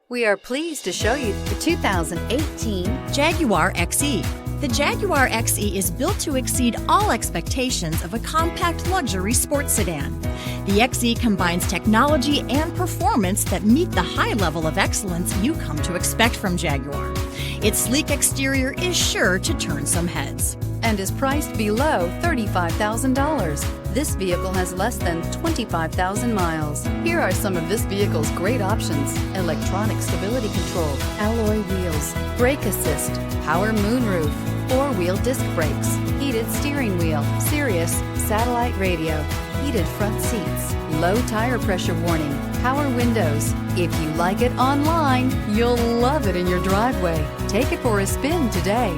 We are pleased to show you the 2018 Jaguar XE. The Jaguar XE is built to exceed all expectations of a compact luxury sports sedan. The XE combines technology and performance that meet the high level of excellence you come to expect from Jaguar. Its sleek exterior is sure to turn some heads. and is priced below $35,000. This vehicle has less than 25,000 miles. Here are some of this vehicle's great options: electronic stability control, alloy wheels, brake assist, power moonroof, four-wheel disc brakes, heated steering wheel, Sirius satellite radio, heated front seats, low tire pressure warning, power windows. If you like it online, you'll love it in your driveway. Take it for a spin today.